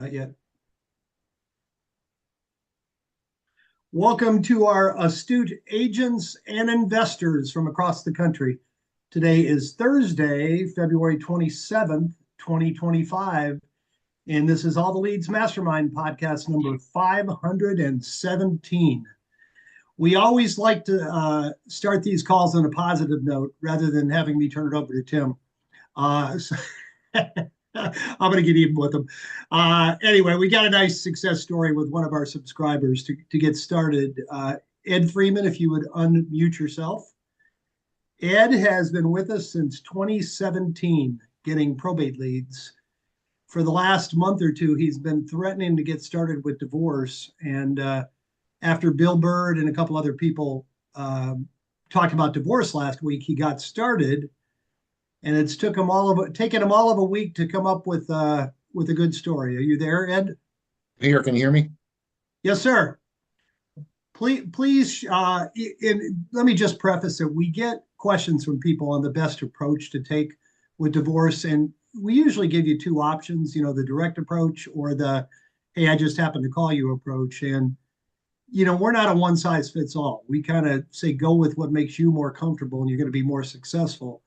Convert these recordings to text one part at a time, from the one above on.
Not yet. Welcome to our astute agents and investors from across the country. Today is Thursday, February 27th, 2025, and this is All the Leads Mastermind podcast number 517. We always like to start these calls on a positive note rather than having me turn it over to Tim. So I'm going to get even with them. Anyway, we got a nice success story with one of our subscribers to get started. Ed Freeman, if you would unmute yourself. Ed has been with us since 2017, getting probate leads. For the last month or two, he's been threatening to get started with divorce. And after Bill Bird and a couple other people talked about divorce last week, he got started. And it's taken him all of a week to come up with a good story. Are you there, Ed? Here, can you hear me? Yes, sir. Please. Let me just preface it. We get questions from people on the best approach to take with divorce, and we usually give you two options. You know, the direct approach or the "Hey, I just happened to call you" approach. And we're not a one size fits all. We kind of say go with what makes you more comfortable, and you're going to be more successful.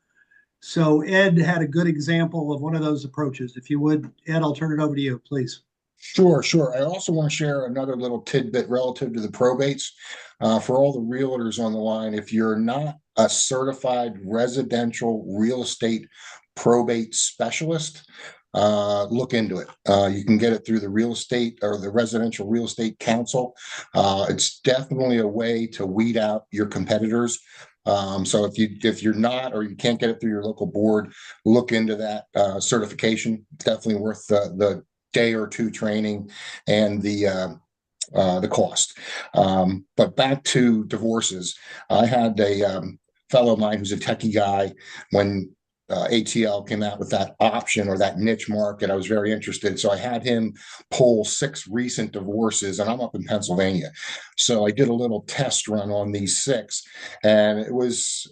So Ed had a good example of one of those approaches. If you would, Ed, I'll turn it over to you, please. Sure. I also want to share another little tidbit relative to the probates. For all the realtors on the line, if you're not a certified residential real estate probate specialist, look into it. You can get it through the real estate or the Residential Real Estate Council. It's definitely a way to weed out your competitors. So if you're not, or you can't get it through your local board, look into that certification. Definitely worth the day or two training and the cost. But back to divorces, I had a fellow of mine who's a techie guy when ATL came out with that option or that niche market. I was very interested. So I had him pull 6 recent divorces, and I'm up in Pennsylvania. So I did a little test run on these 6, and it was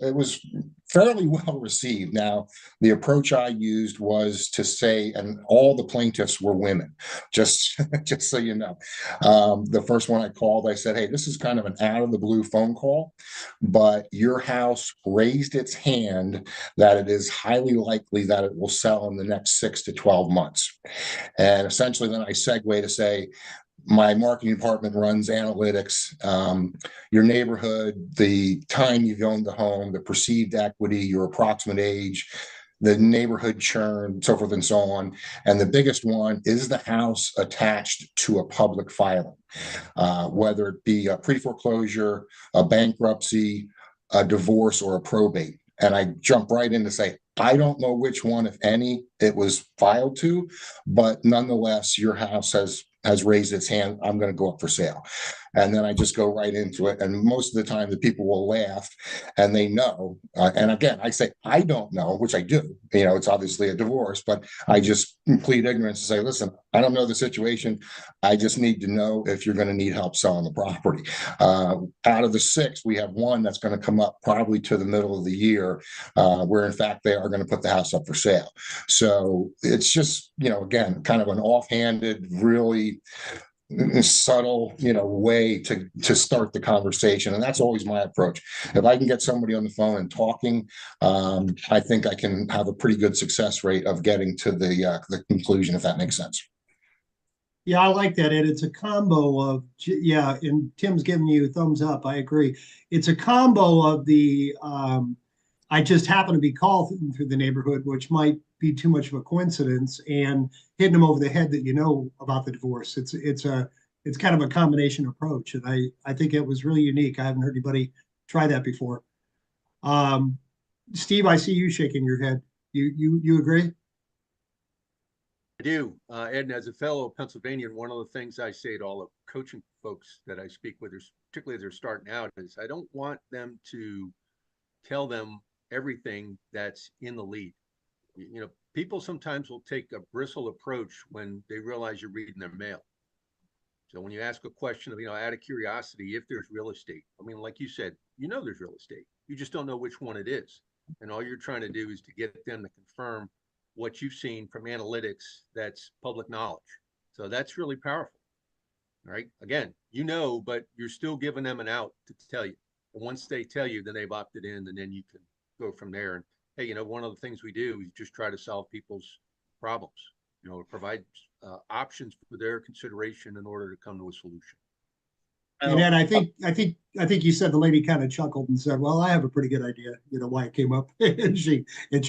fairly well received. Now, the approach I used was to say, and all the plaintiffs were women, just so you know. The first one I called, I said, "Hey, this is kind of an out of the blue phone call, but your house raised its hand that it is highly likely that it will sell in the next 6 to 12 months." And essentially then I segue to say, my marketing department runs analytics, your neighborhood, the time you've owned the home, the perceived equity, your approximate age, the neighborhood churn, so forth and so on. And the biggest one is the house attached to a public filing, whether it be a pre-foreclosure, a bankruptcy, a divorce, or a probate. And I jump right in to say, I don't know which one, if any, it was filed to, but nonetheless, your house has raised its hand. I'm going to go up for sale. And then I just go right into it. And most of the time, the people will laugh and they know. And again, I say, I don't know, which I do. It's obviously a divorce, but I just plead ignorance and say, listen, I don't know the situation. I just need to know if you're going to need help selling the property. Out of the 6, we have one that's going to come up probably to the middle of the year, where in fact they are going to put the house up for sale. So it's just, again, kind of an offhanded, really subtle, way to start the conversation. And that's always my approach. If I can get somebody on the phone and talking, I think I can have a pretty good success rate of getting to the conclusion, if that makes sense. Yeah, I like that, Ed. It's a combo of, yeah, and Tim's giving you a thumbs up. I agree. It's a combo of I just happen to be called through the neighborhood, which might be too much of a coincidence, and hitting them over the head that about the divorce. It's kind of a combination approach, and I think it was really unique. I haven't heard anybody try that before. Um, Steve, I see you shaking your head. You agree? I do. Ed, and as a fellow Pennsylvanian, one of the things I say to all the coaching folks that I speak with, particularly as they're starting out, is I don't want them to tell them everything that's in the lead. People sometimes will take a bristle approach when they realize you're reading their mail. So when you ask a question of, out of curiosity, if there's real estate, like you said, there's real estate. You just don't know which one it is. And all you're trying to do is to get them to confirm what you've seen from analytics that's public knowledge. So that's really powerful. All right. Again, you know, but you're still giving them an out to tell you. And once they tell you, then they've opted in, and then you can go from there. And hey, you know, one of the things we do is just try to solve people's problems, you know, provide options for their consideration in order to come to a solution. And Ed, I think you said the lady kind of chuckled and said, "Well, I have a pretty good idea, you know, why it came up," and she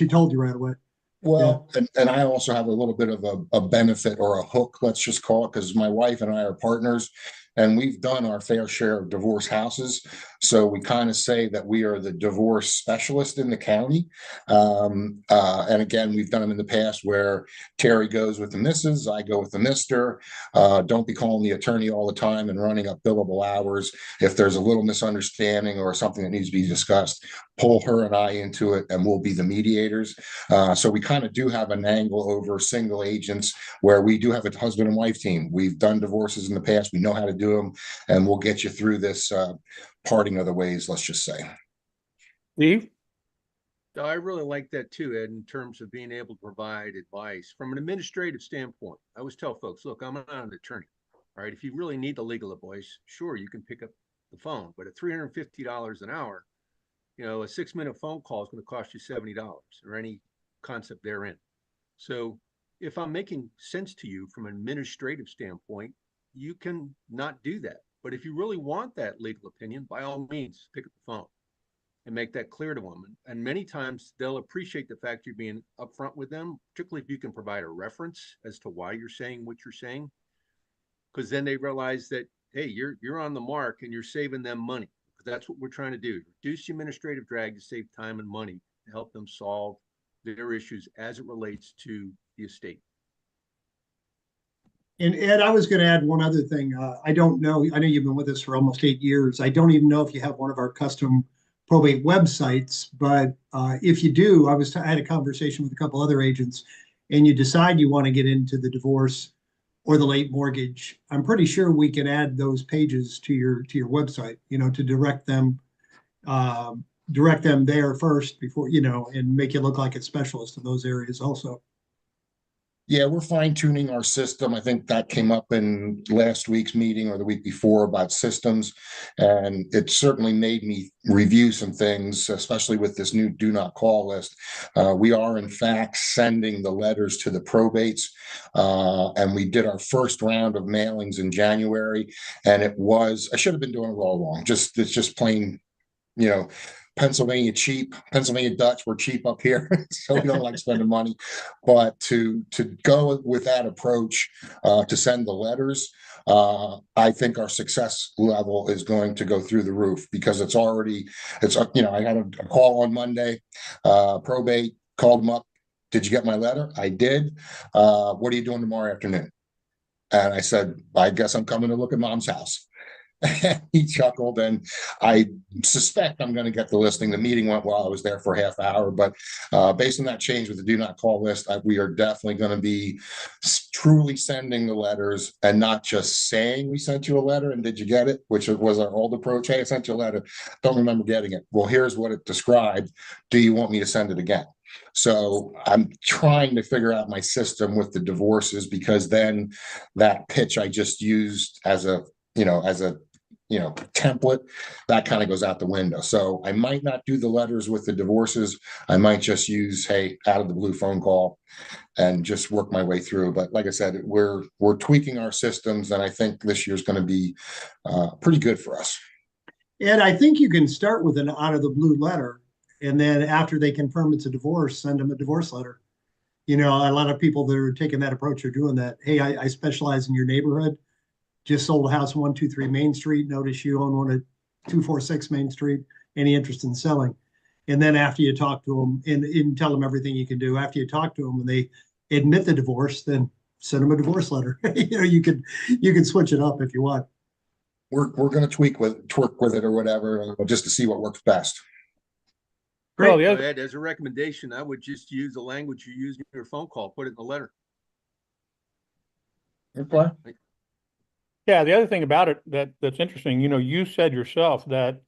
told you right away. Well, and I also have a little bit of a benefit or a hook, let's just call it, because my wife and I are partners and we've done our fair share of divorce houses. So we kind of say that we are the divorce specialist in the county. And again, we've done them in the past where Terry goes with the missus, I go with the mister. Don't be calling the attorney all the time and running up billable hours. If there's a little misunderstanding or something that needs to be discussed, pull her and I into it and we'll be the mediators. So we kind of do have an angle over single agents where we do have a husband and wife team. We've done divorces in the past. We know how to do them, and we'll get you through this parting of the ways, let's just say. Steve? So I really like that too, Ed, in terms of being able to provide advice from an administrative standpoint. I always tell folks, look, I'm not an attorney. All right. If you really need the legal advice, sure, you can pick up the phone, but at $350 an hour, you know, a 6-minute phone call is going to cost you $70 or any concept therein. So if I'm making sense to you from an administrative standpoint, you can not do that. But if you really want that legal opinion, by all means, pick up the phone and make that clear to them. And many times they'll appreciate the fact you're being upfront with them, particularly if you can provide a reference as to why you're saying what you're saying, because then they realize that, hey, you're on the mark and you're saving them money. That's what we're trying to do. Reduce the administrative drag to save time and money to help them solve their issues as it relates to the estate. And Ed, I was going to add one other thing. I don't know. I know you've been with us for almost 8 years. I don't even know if you have one of our custom probate websites, but if you do, I had a conversation with a couple other agents, and you decide you want to get into the divorce or the late mortgage. I'm pretty sure we can add those pages to your website, you know, to direct them there first before, you know, and make you look like a specialist in those areas also. Yeah, we're fine tuning our system. I think that came up in last week's meeting or the week before about systems. And it certainly made me review some things, especially with this new do not call list. We are in fact sending the letters to the probates. And we did our first round of mailings in January. And I should have been doing it all along. It's just plain, you know, Pennsylvania Dutch, we're cheap up here, so we don't like spending money. But to go with that approach, to send the letters, I think our success level is going to go through the roof because I had a call on Monday, probate, called them up. Did you get my letter? I did. What are you doing tomorrow afternoon? And I said, I guess I'm coming to look at mom's house. He chuckled, and I suspect I'm going to get the listing. The meeting went well. I was there for a half hour, but based on that change with the do not call list, we are definitely going to be truly sending the letters and not just saying we sent you a letter and did you get it, which was our old approach. Hey, I sent you a letter. Don't remember getting it. Well, here's what it described. Do you want me to send it again? So I'm trying to figure out my system with the divorces, because then that pitch I just used as a template, that kind of goes out the window. So I might not do the letters with the divorces. I might just use, hey, out of the blue phone call and just work my way through. But like I said, we're tweaking our systems, and I think this year's going to be pretty good for us. And I think you can start with an out of the blue letter, and then after they confirm it's a divorce, send them a divorce letter. You know, a lot of people that are taking that approach are doing that. Hey, I specialize in your neighborhood. Just sold a house 123 Main Street. Notice you own one at 246 Main Street. Any interest in selling? And then after you talk to them and tell them everything you can do, after you talk to them and they admit the divorce, then send them a divorce letter. You know, you can switch it up if you want. We're going to twerk with it or whatever, just to see what works best. Great. Well, yeah. Ed, as a recommendation, I would just use the language you used in your phone call, put it in the letter. Okay. Yeah, the other thing about it that's interesting, you know, you said yourself that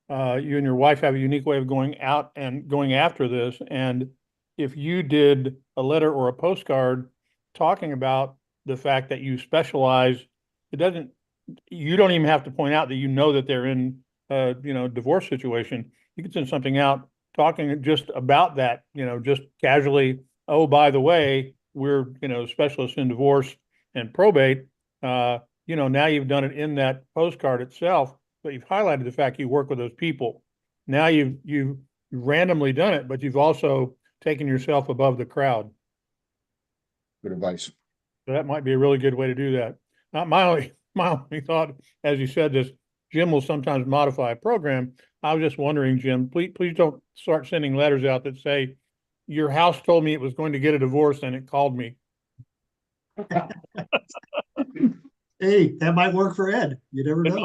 you and your wife have a unique way of going out and going after this. And if you did a letter or a postcard talking about the fact that you specialize. You don't even have to point out that you know that they're in a, divorce situation. You can send something out talking just about that, just casually. Oh, by the way, we're, specialists in divorce and probate. Now you've done it in that postcard itself, but you've highlighted the fact you work with those people. Now you've randomly done it, but you've also taken yourself above the crowd. Good advice. So that might be a really good way to do that. My only thought, as you said this, Jim will sometimes modify a program. I was just wondering, Jim, please don't start sending letters out that say, your house told me it was going to get a divorce and it called me. Hey, that might work for Ed. You never know.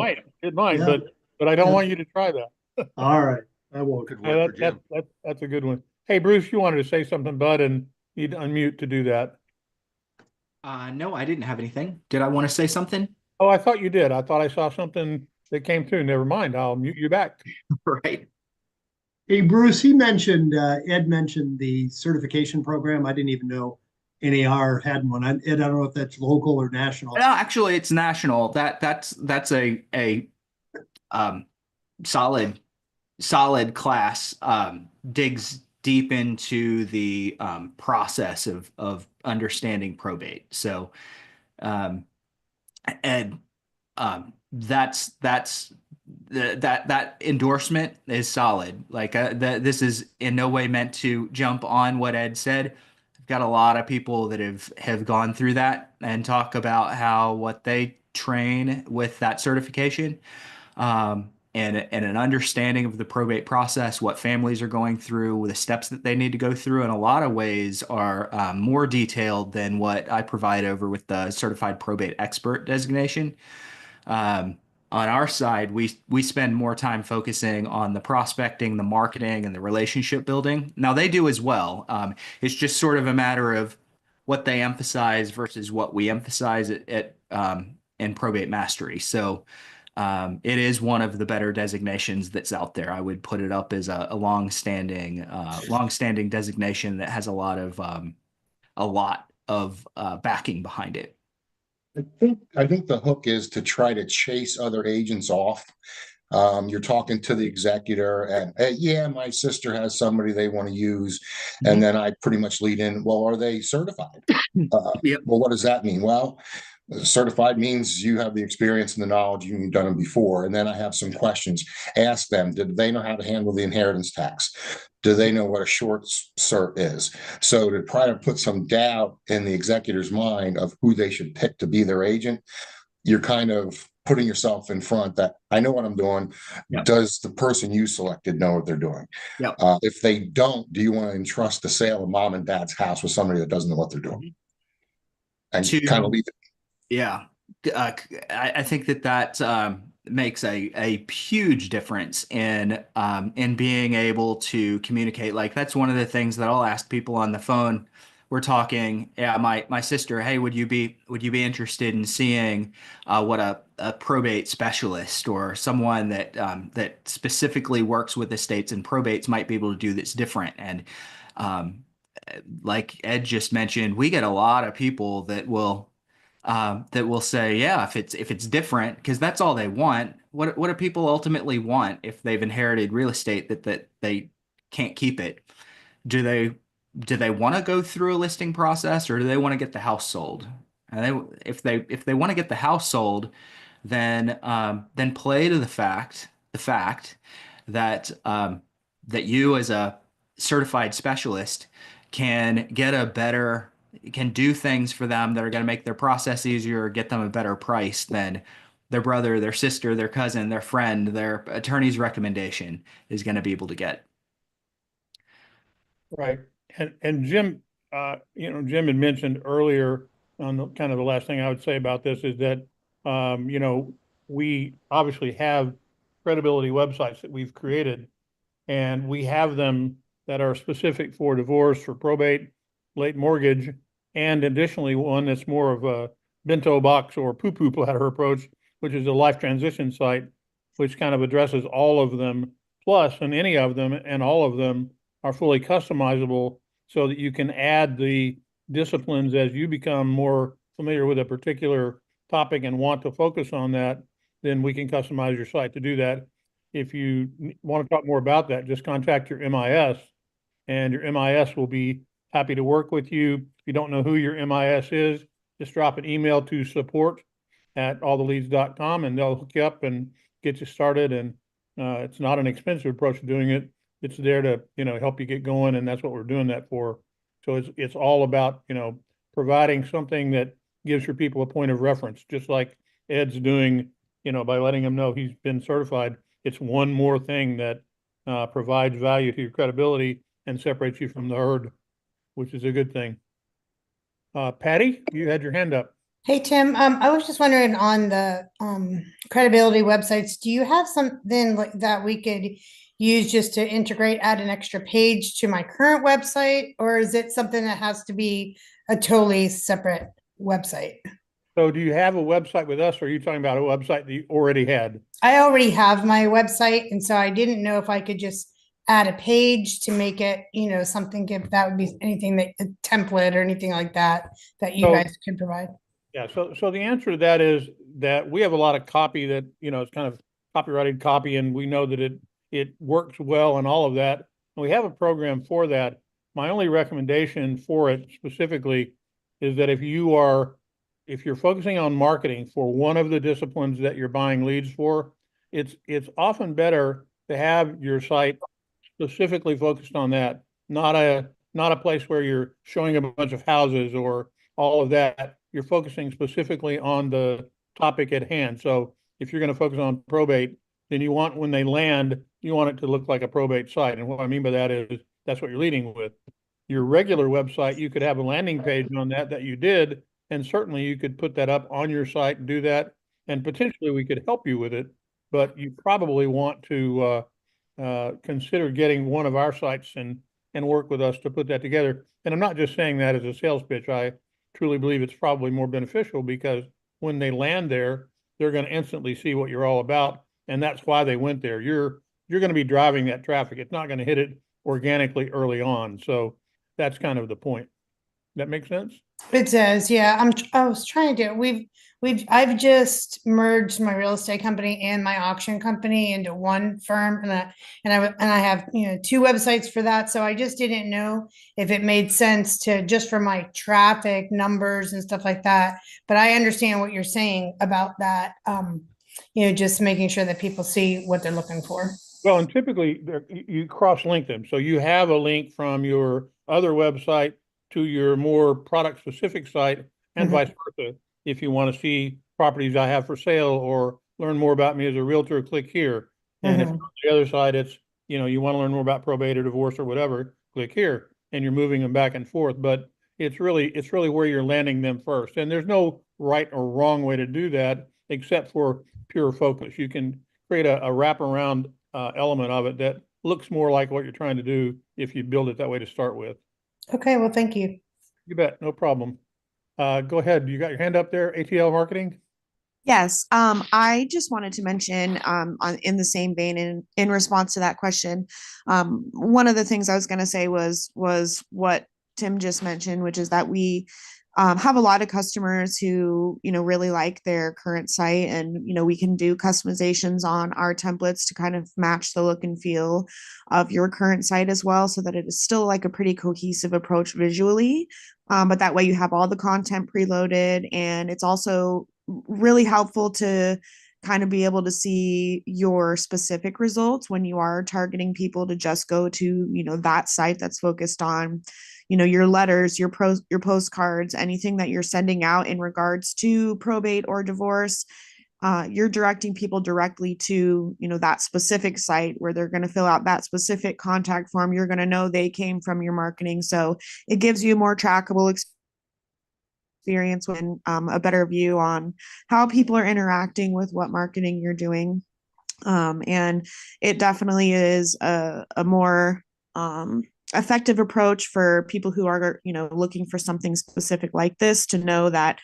It might, Yeah. but I don't Yeah. want you to try that. All right, I won't. Could work for Jim. That's a good one. Hey, Bruce, you wanted to say something, bud, and you'd unmute to do that. No, I didn't have anything. Did I want to say something? Oh, I thought you did. I thought I saw something that came through. Never mind. I'll mute you back. Right. Hey, Bruce, Ed mentioned the certification program. I didn't even know NAR had one. Ed, I don't know if that's local or national. No, actually, it's national. That's a solid class. Digs deep into the process of understanding probate. So, and that endorsement is solid. Like this is in no way meant to jump on what Ed said. I've got a lot of people that have gone through that and talk about how what they train with that certification, and an understanding of the probate process, what families are going through, the steps that they need to go through, in a lot of ways are more detailed than what I provide over with the certified probate expert designation. On our side, we spend more time focusing on the prospecting, the marketing, and the relationship building. Now they do as well. It's just sort of a matter of what they emphasize versus what we emphasize in probate mastery. So it is one of the better designations that's out there. I would put it up as a long-standing designation that has a lot of backing behind it. I think the hook is to try to chase other agents off. You're talking to the executor and, hey, yeah, my sister has somebody they want to use. And then I pretty much lead in, well, are they certified? Yep. Well, what does that mean? Well, certified means you have the experience and the knowledge, you've done it before. And then I have some questions. Ask them, did they know how to handle the inheritance tax? Do they know what a short cert is? So to try to put some doubt in the executor's mind of who they should pick to be their agent, you're kind of putting yourself in front that I know what I'm doing. Yep. Does the person you selected know what they're doing? Yep. If they don't, do you want to entrust the sale of mom and dad's house with somebody that doesn't know what they're doing? And kind of leave it. Yeah. I think that makes a huge difference in being able to communicate. Like that's one of the things that I'll ask people on the phone. We're talking, yeah, my sister, hey, would you be interested in seeing what a probate specialist or someone that specifically works with estates and probates might be able to do that's different? And like Ed just mentioned, we get a lot of people that will say, yeah, if it's different, because that's all they want. What do people ultimately want if they've inherited real estate that they can't keep it? Do they want to go through a listing process, or do they want to get the house sold? And if they want to get the house sold, then play to the fact that that you as a certified specialist can do things for them that are going to make their process easier, or get them a better price than their brother, their sister, their cousin, their friend, their attorney's recommendation is going to be able to get. Right. And Jim, Jim had mentioned earlier on kind of the last thing I would say about this is that, we obviously have credibility websites that we've created, and we have them that are specific for divorce, for probate, late mortgage, and additionally one that's more of a bento box or poo-poo platter approach, which is a life transition site, which kind of addresses all of them, plus, and any of them and all of them are fully customizable so that you can add the disciplines as you become more familiar with a particular topic and want to focus on that, then we can customize your site to do that. If you want to talk more about that, just contact your MIS, and your MIS will be happy to work with you. If you don't know who your MIS is, just drop an email to support@alltheleads.com, and they'll hook you up and get you started. And it's not an expensive approach to doing it. It's there to, help you get going, and that's what we're doing that for. So it's all about, providing something that gives your people a point of reference, just like Ed's doing, by letting them know he's been certified. It's one more thing that provides value to your credibility and separates you from the herd, which is a good thing. Patty, you had your hand up. Hey, Tim, I was just wondering on the credibility websites, do you have something like that we could use just to integrate, add an extra page to my current website? Or is it something that has to be a totally separate website? So do you have a website with us, or are you talking about a website that you already had? I already have my website, and so I didn't know if I could just add a page to make it, something, if that would be anything, that a template or anything like that you guys could provide. Yeah, so the answer to that is that we have a lot of copy that, it's kind of copyrighted copy, and we know that it works well and all of that. And we have a program for that. My only recommendation for it specifically is that if you're focusing on marketing for one of the disciplines that you're buying leads for, it's often better to have your site specifically focused on that, not a place where you're showing a bunch of houses or all of that. You're focusing specifically on the topic at hand. So if you're going to focus on probate, then you want, when they land, you want it to look like a probate site. And what I mean by that is that's what you're leading with. Your regular website, you could have a landing page on that you did, and certainly you could put that up on your site and do that, and potentially we could help you with it, but you probably want to consider getting one of our sites and work with us to put that together. And I'm not just saying that as a sales pitch. I truly believe it's probably more beneficial, because when they land there, they're going to instantly see what you're all about, and that's why they went there. You're going to be driving that traffic. It's not going to hit it organically early on. So that's kind of the point. That makes sense? It does, yeah. I was trying to, I've just merged my real estate company and my auction company into one firm, and I have, two websites for that. So I just didn't know if it made sense to, just for my traffic numbers and stuff like that. But I understand what you're saying about that. Just making sure that people see what they're looking for. Well, and typically you cross-link them. So you have a link from your other website to your more product-specific site, and vice versa. If you want to see properties I have for sale or learn more about me as a realtor, click here. And if on the other side, it's, you want to learn more about probate or divorce or whatever, click here, and you're moving them back and forth. But it's really where you're landing them first. And there's no right or wrong way to do that, except for pure focus. You can create a wraparound element of it that looks more like what you're trying to do if you build it that way to start with. Okay, well, thank you. You bet, no problem. Go ahead. You got your hand up there, ATL Marketing? Yes, I just wanted to mention, in the same vein, in response to that question, one of the things I was going to say was what Tim just mentioned, which is that we have a lot of customers who, really like their current site, and, we can do customizations on our templates to kind of match the look and feel of your current site as well, so that it is still like a pretty cohesive approach visually. But that way you have all the content preloaded, and it's also really helpful to kind of be able to see your specific results when you are targeting people to just go to, that site that's focused on, your letters, your postcards, anything that you're sending out in regards to probate or divorce. You're directing people directly to, that specific site where they're going to fill out that specific contact form. You're going to know they came from your marketing. So it gives you a more trackable experience and a better view on how people are interacting with what marketing you're doing. And it definitely is a more effective approach for people who are, looking for something specific like this, to know that,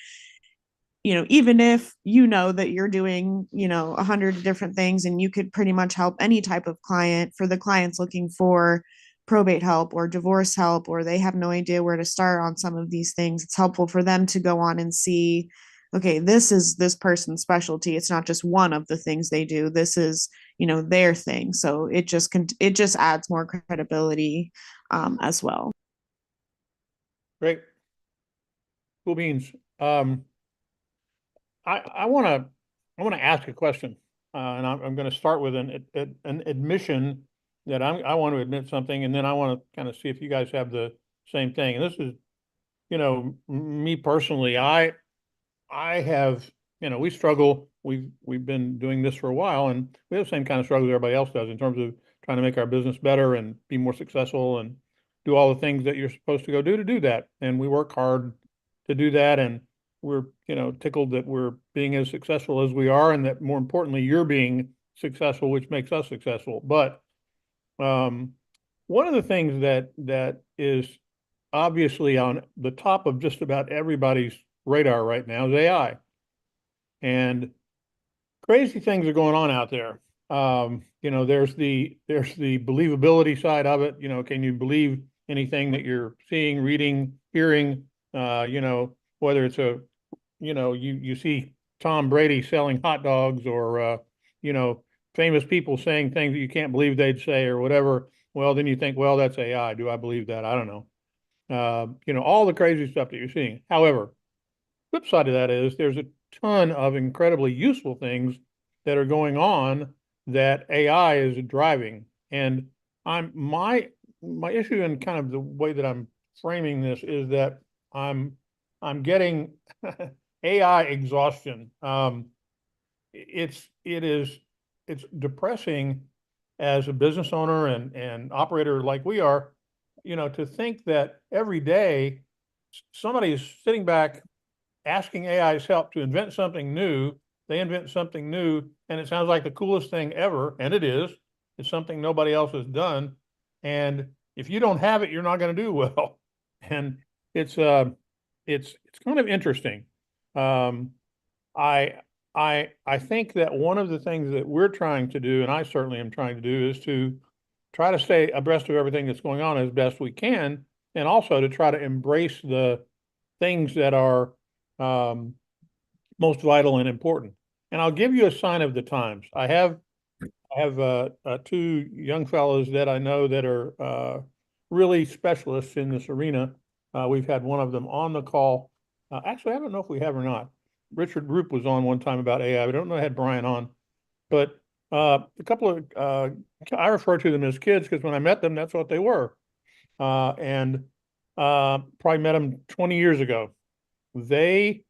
even if that you're doing, 100 different things, and you could pretty much help any type of client, for the clients looking for probate help or divorce help, or they have no idea where to start on some of these things, it's helpful for them to go on and see, okay, this is this person's specialty. It's not just one of the things they do. This is, their thing. So it just adds more credibility as well. Great. Cool beans. I want to ask a question, and I'm going to start with an admission that I want to admit something, and then I want to kind of see if you guys have the same thing. And this is, me personally, I have, we struggle. We've been doing this for a while, and we have the same kind of struggle everybody else does in terms of trying to make our business better and be more successful and do all the things that you're supposed to go do to do that. And we work hard to do that, and we're, tickled that we're being as successful as we are, and that more importantly, you're being successful, which makes us successful. But one of the things that is obviously on the top of just about everybody's radar right now is AI. And crazy things are going on out there. There's the believability side of it. Can you believe anything that you're seeing, reading, hearing? Whether it's you see Tom Brady selling hot dogs, or famous people saying things that you can't believe they'd say, or whatever. Well, then you think, well, that's AI. Do I believe that? I don't know. All the crazy stuff that you're seeing. However, flip side of that is there's a ton of incredibly useful things that are going on that AI is driving. And my issue, and kind of the way that I'm framing this, is that I'm getting AI exhaustion. It's depressing as a business owner and operator like we are, to think that every day somebody is sitting back asking AI's help to invent something new. They invent something new, and it sounds like the coolest thing ever, and it is. It's something nobody else has done, and if you don't have it, you're not going to do well. And it's kind of interesting. I think that one of the things that we're trying to do, and I certainly am trying to do, is to try to stay abreast of everything that's going on as best we can, and also to try to embrace the things that are most vital and important. And I'll give you a sign of the times. I have two young fellows that I know that are really specialists in this arena. We've had one of them on the call. Actually, I don't know if we have or not. Richard Roop was on one time about AI. I don't know if I had Brian on, but a couple of I refer to them as kids because when I met them, that's what they were. And probably met them 20 years ago. They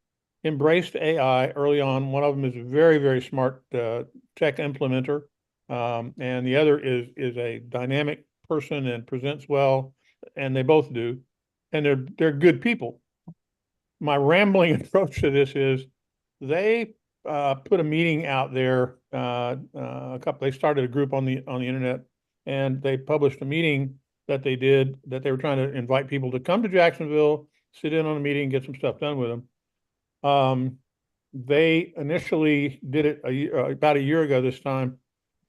embraced AI early on. One of them is a very, very smart tech implementer, and the other is a dynamic person and presents well, and they both do, and they're good people. My rambling approach to this is they put a meeting out there. They started a group on the internet, and they published a meeting that they did, that they were trying to invite people to come to Jacksonville, sit in on a meeting, get some stuff done with them. They initially did it about a year ago this time,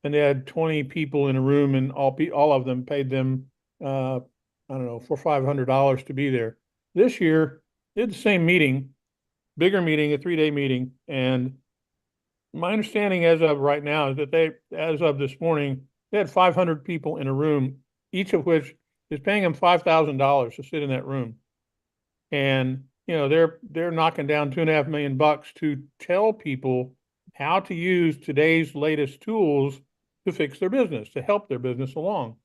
and they had 20 people in a room, and all of them paid them, I don't know, $400-500 to be there. This year, did the same meeting, bigger meeting, a 3-day meeting, and my understanding as of right now is that as of this morning, they had 500 people in a room, each of which is paying them $5,000 to sit in that room. And they're knocking down $2.5 million to tell people how to use today's latest tools to fix their business, to help their business along.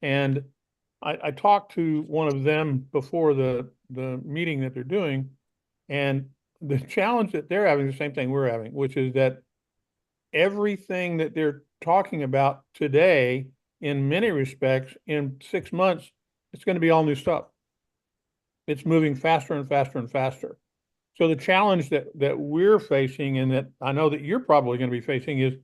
And I talked to one of them before the meeting that they're doing, and the challenge that they're having is the same thing we're having, which is that everything that they're talking about today, in many respects, in 6 months, it's going to be all new stuff. It's moving faster and faster and faster. So the challenge that we're facing, and that I know that you're probably going to be facing, is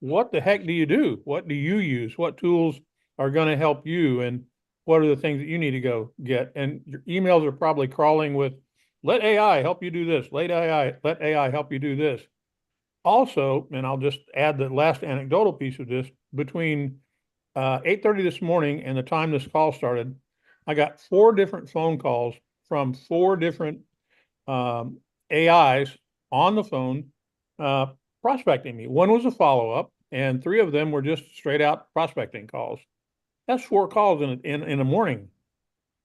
what the heck do you do? What do you use? What tools are going to help you? And what are the things that you need to go get? And your emails are probably crawling with, let AI help you do this. Let AI help you do this. Also, and I'll just add the last anecdotal piece of this, between 8:30 this morning and the time this call started, I got 4 different phone calls from 4 different AIs on the phone prospecting me. One was a follow-up, and 3 of them were just straight out prospecting calls. That's 4 calls in a morning.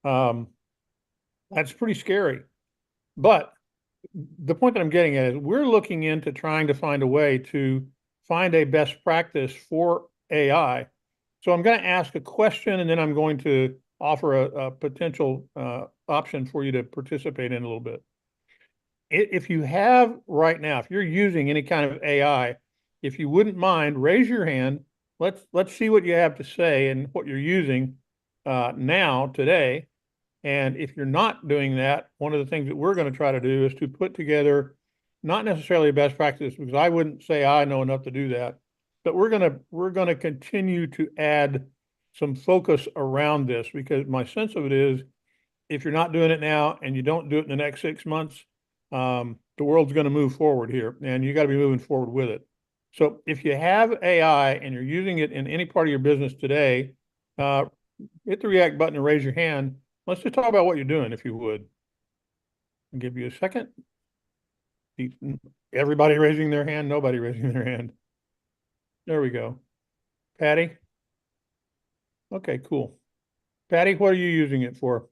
That's pretty scary. But the point that I'm getting at is we're looking into trying to find a way to find a best practice for AI. So I'm going to ask a question, and then I'm going to offer a potential option for you to participate in a little bit. If you have right now, if you're using any kind of AI, if you wouldn't mind, raise your hand. Let's see what you have to say and what you're using now today. And if you're not doing that, one of the things that we're going to try to do is to put together not necessarily a best practice, because I wouldn't say I know enough to do that, but we're going to continue to add some focus around this, because my sense of it is if you're not doing it now and you don't do it in the next 6 months, the world's going to move forward here, and you got to be moving forward with it. So if you have AI and you're using it in any part of your business today, hit the react button and raise your hand. Let's just talk about what you're doing, if you would. I'll give you a second. Everybody raising their hand, nobody raising their hand. There we go. Patty? Okay, cool. Patty, what are you using it for?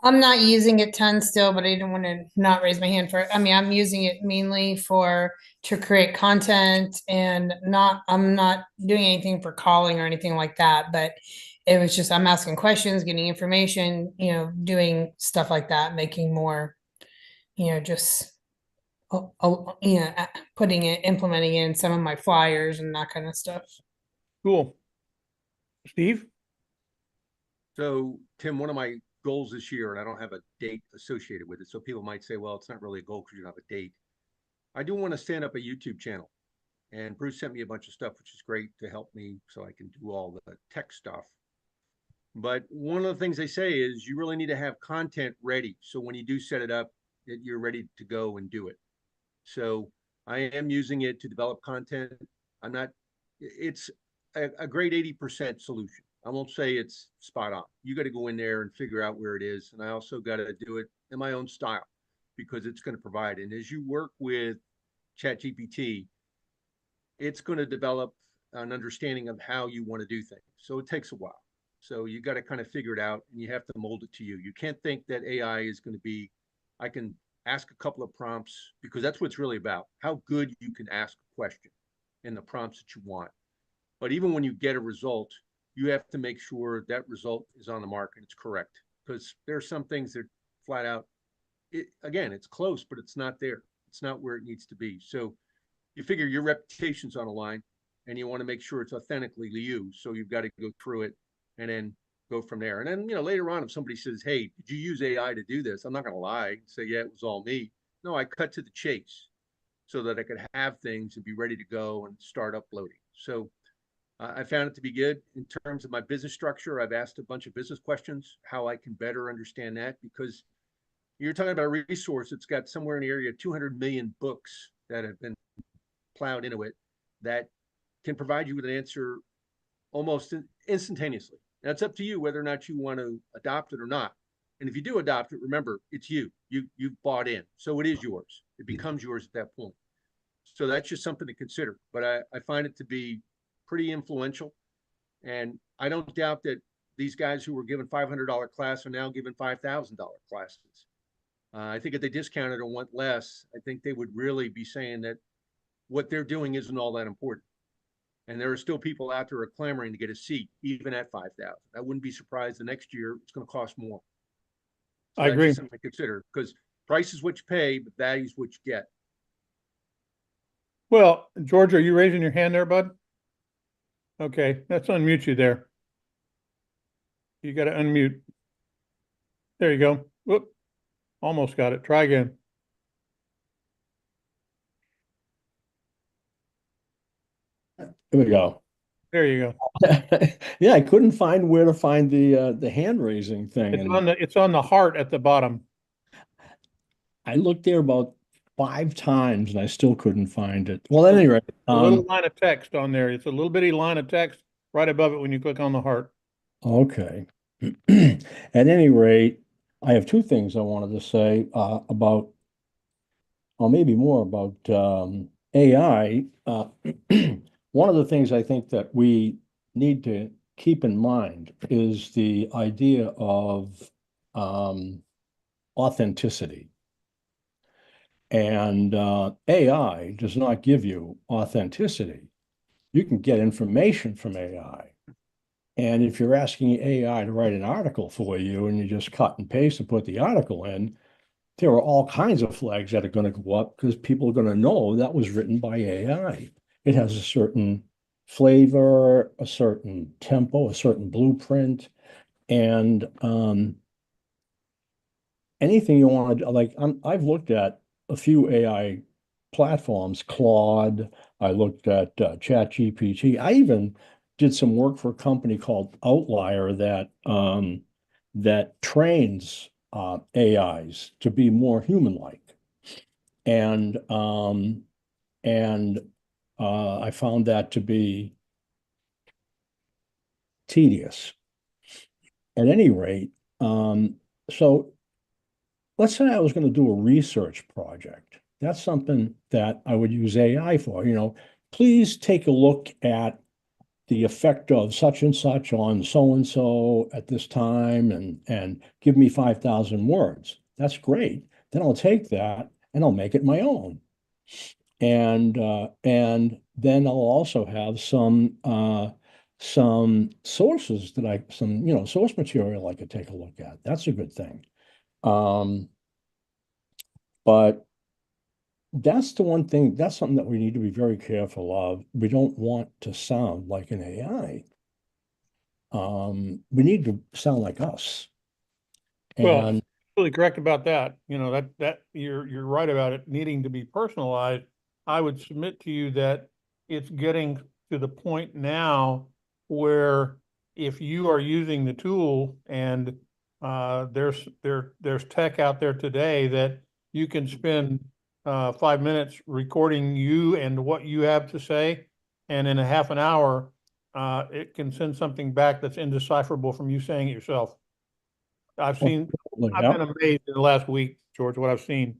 I'm not using it tons still, but I didn't want to not raise my hand for it. I mean, I'm using it mainly to create content, and I'm not doing anything for calling or anything like that, but it was just, I'm asking questions, getting information, doing stuff like that, making more, just, implementing in some of my flyers and that kind of stuff. Cool. Steve? So, Tim, one of my goals this year, and I don't have a date associated with it, so people might say, well, it's not really a goal because you don't have a date. I do want to stand up a YouTube channel, and Bruce sent me a bunch of stuff, which is great to help me so I can do all the tech stuff. But one of the things they say is you really need to have content ready, so when you do set it up, that you're ready to go and do it. So I am using it to develop content. It's a great 80% solution. I won't say it's spot on. You got to go in there and figure out where it is. And I also got to do it in my own style, because it's going to provide. And as you work with ChatGPT, it's going to develop an understanding of how you want to do things. So it takes a while. So you got to kind of figure it out, and you have to mold it to you. You can't think that AI is going to be, I can ask a couple of prompts, because that's what it's really about, how good you can ask a question and the prompts that you want. But even when you get a result, you have to make sure that result is on the mark and it's correct, because there are some things that flat out, again, it's close, but it's not there. It's not where it needs to be. So you figure your reputation's on the line, and you want to make sure it's authentically you. So you've got to go through it and then go from there. And then, later on, if somebody says, hey, did you use AI to do this? I'm not going to lie and say, yeah, it was all me. No, I cut to the chase so that I could have things and be ready to go and start uploading. So I found it to be good in terms of my business structure. I've asked a bunch of business questions, how I can better understand that, because you're talking about a resource that's got somewhere in the area of 200 million books that have been plowed into it that can provide you with an answer almost instantaneously. Now, it's up to you whether or not you want to adopt it or not. And if you do adopt it, remember, it's you. You've bought in. So it is yours. It becomes yours at that point. So that's just something to consider. But I find it to be pretty influential. And I don't doubt that these guys who were given $500 class are now given $5,000 classes. I think if they discounted or want less, I think they would really be saying that what they're doing isn't all that important. And there are still people out there clamoring to get a seat, even at 5,000. I wouldn't be surprised the next year it's going to cost more. So I agree. Just something to consider, because price is what you pay, but value is what you get. Well, George, are you raising your hand there, bud? Okay, let's unmute you there. You got to unmute. There you go. Whoop. Almost got it. Try again. Here we go. There you go. Yeah, I couldn't find where to find the hand raising thing. It's on the heart at the bottom. I looked there about 5 times and I still couldn't find it. Well, at any rate, a little line of text on there. It's a little bitty line of text right above it when you click on the heart. Okay. At any rate, I have two things I wanted to say about, or maybe more about AI. One of the things I think that we need to keep in mind is the idea of authenticity. And AI does not give you authenticity. You can get information from AI. And if you're asking AI to write an article for you and you just cut and paste and put the article in, there are all kinds of flags that are going to go up because people are going to know that was written by AI. It has a certain flavor, a certain tempo, a certain blueprint, and anything you want to like. I've looked at a few AI platforms, Claude. I looked at ChatGPT. I even did some work for a company called Outlier that trains AIs to be more human-like. And I found that to be tedious. At any rate, so let's say I was going to do a research project. That's something that I would use AI for. Please take a look at the effect of such and such on so and so at this time and give me 5,000 words. That's great. Then I'll take that and I'll make it my own. And then I'll also have some sources source material I could take a look at. That's a good thing. But that's the one thing, that's something that we need to be very careful of. We don't want to sound like an AI. We need to sound like us. Well, And really correct about that. That you're right about it needing to be personalized. I would submit to you that it's getting to the point now where if you are using the tool and there's tech out there today that you can spend 5 minutes recording you and what you have to say, and in a half an hour, it can send something back that's indecipherable from you saying it yourself. I've been amazed in the last week, George, what I've seen.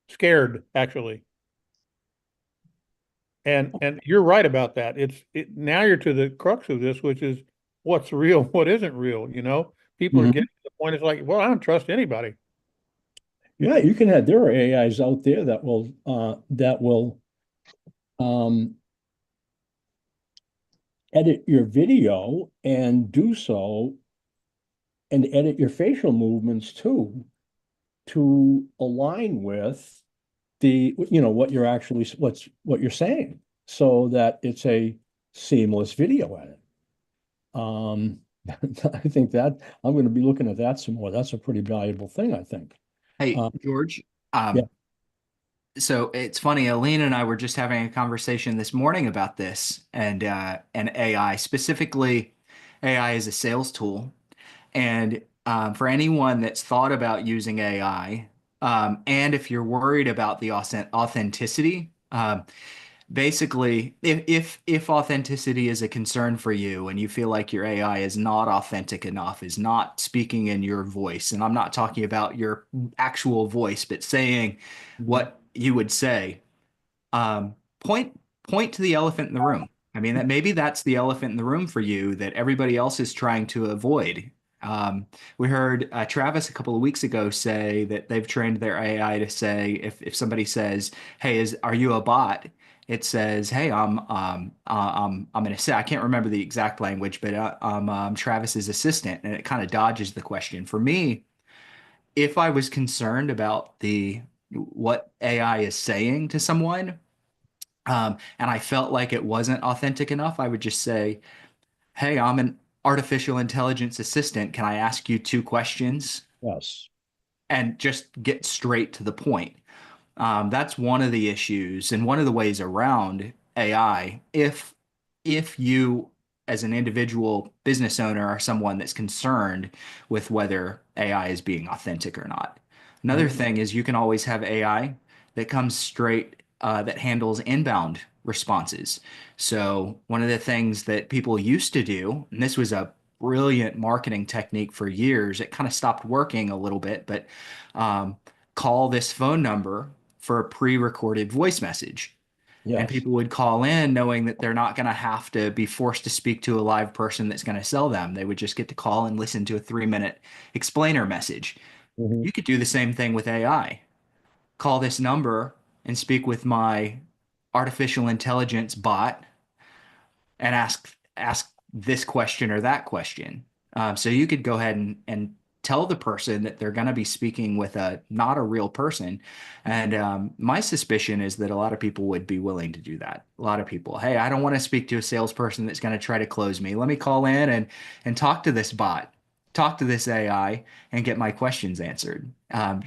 Scared, actually. And you're right about that. Now you're to the crux of this, which is what's real, what isn't real. People are getting to the point. It's like, well, I don't trust anybody. Yeah, there are AIs out there that will edit your video and do so and edit your facial movements too to align with what you're saying, so that it's a seamless video edit. I think that I'm going to be looking at that some more. That's a pretty valuable thing, I think. Hey, George. Yeah. So it's funny, Aline and I were just having a conversation this morning about this and AI, specifically AI as a sales tool. And for anyone that's thought about using AI, and if you're worried about the authenticity, basically, if authenticity is a concern for you and you feel like your AI is not authentic enough, is not speaking in your voice, and I'm not talking about your actual voice, but saying what you would say, point to the elephant in the room. I mean, that maybe that's the elephant in the room for you that everybody else is trying to avoid. We heard Travis a couple of weeks ago say that they've trained their AI to say if somebody says, "Hey, are you a bot?" It says, "Hey, I'm going to say I can't remember the exact language, but I'm Travis's assistant," and it kind of dodges the question. For me, if I was concerned about what AI is saying to someone, and I felt like it wasn't authentic enough, I would just say, "Hey, I'm an artificial intelligence assistant. Can I ask you 2 questions?" Yes. And just get straight to the point. That's one of the issues and one of the ways around AI. If you, as an individual business owner, are someone that's concerned with whether AI is being authentic or not. Another thing is you can always have AI that comes straight, that handles inbound responses. So one of the things that people used to do, and this was a brilliant marketing technique for years, it kind of stopped working a little bit, but call this phone number for a pre-recorded voice message. And Yes. people would call in knowing that they're not going to have to be forced to speak to a live person that's going to sell them. They would just get to call and listen to a 3-minute explainer message. Mhm. You could do the same thing with AI. Call this number and speak with my artificial intelligence bot and ask this question or that question. So you could go ahead and tell the person that they're going to be speaking with not a real person. And my suspicion is that a lot of people would be willing to do that. A lot of people, hey, I don't want to speak to a salesperson that's going to try to close me. Let me call in and talk to this bot, talk to this AI, and get my questions answered.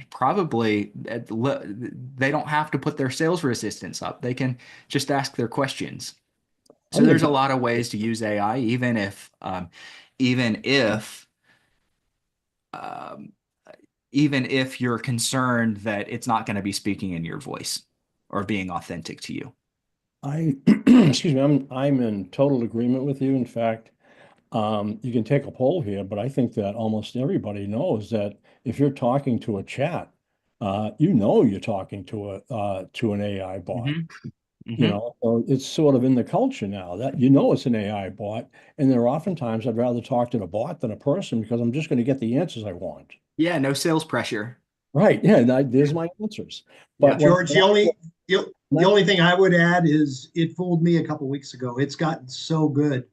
Probably they don't have to put their sales resistance up. They can just ask their questions. So there's a lot of ways to use AI, even if um, even if you're concerned that it's not going to be speaking in your voice or being authentic to you. Excuse me, I'm in total agreement with you. In fact, you can take a poll here, but I think that almost everybody knows that if you're talking to a chat, you're talking to an AI bot. Mm-hmm. You know, so it's sort of in the culture now that it's an AI bot, and there are oftentimes I'd rather talk to the bot than a person because I'm just going to get the answers I want. Yeah, no sales pressure. Right. Yeah, there's my answers. But George, the only thing I would add is it fooled me a couple weeks ago. It's gotten so good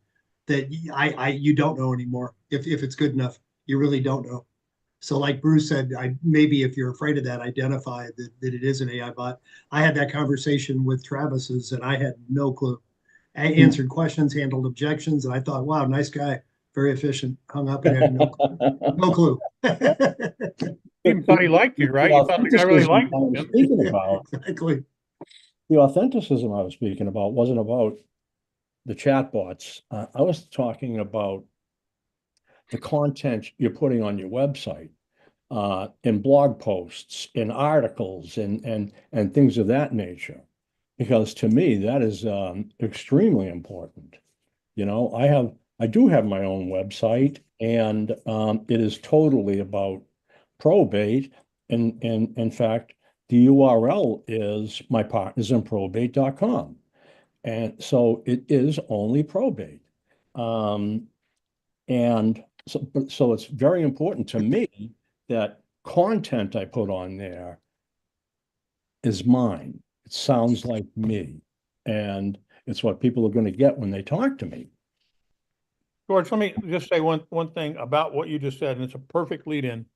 that you don't know anymore if it's good enough. You really don't know. So like Bruce said, maybe if you're afraid of that, identify that it is an AI bot. I had that conversation with Travis's and I had no clue. I answered questions, handled objections, and I thought, wow, nice guy, very efficient. Hung up and had no clue. He even thought he liked you, right? You thought the guy really liked I was you. speaking about. Exactly. The authenticism I was speaking about wasn't about the chatbots. I was talking about the content you're putting on your website, in blog posts, in articles, and things of that nature. Because to me, that is extremely important. You know, I do have my own website, and it is totally about probate. And in fact, the URL is mypartnersinprobate.com. And so it is only probate. And so it's very important to me that content I put on there is mine. It sounds like me. And it's what people are going to get when they talk to me. George, let me just say one thing about what you just said, and it's a perfect lead in.